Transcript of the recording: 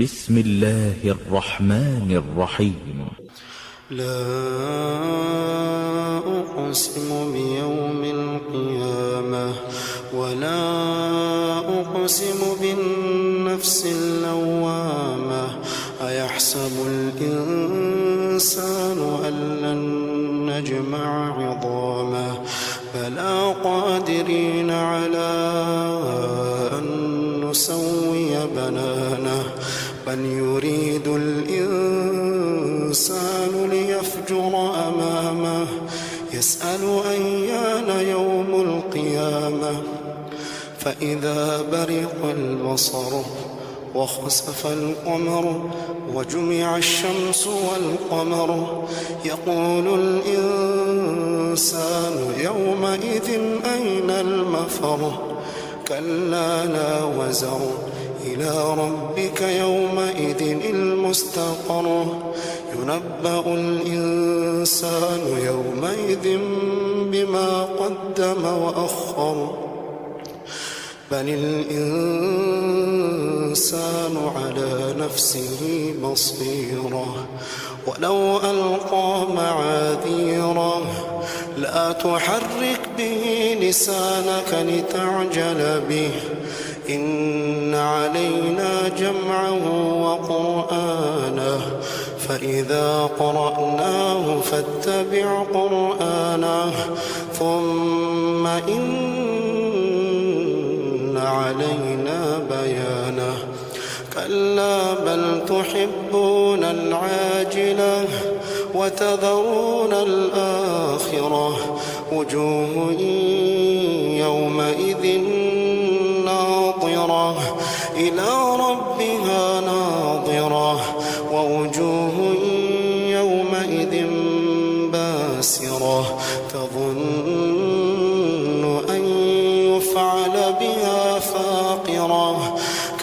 بسم الله الرحمن الرحيم. لا أقسم بيوم القيامة ولا أقسم بالنفس اللوامة أيحسب الإنسان أن لن نجمع عظامه بلى قادرين على أن نسوي بنانه بل يريد الإنسان ليفجر أمامه يسأل أيان يوم القيامة فإذا برق البصر وخسف القمر وجمع الشمس والقمر يقول الإنسان يومئذ أين المفر كلا لا وزر إلى ربك يومئذ المستقر ينبأ الإنسان يومئذ بما قدم وأخر بل الإنسان على نفسه بصيرة ولو ألقى معاذيره لا تحرك به لسانك لتعجل به إن علينا جمعه وقرآنه فإذا قرأناه فاتبع قرآنه ثم إن علينا بيانه كلا بل تحبون العاجلة وتذرون الآخرة وجوه يومئذ ناظرة إلى ربها ناظرة ووجوه يومئذ باسرة تظن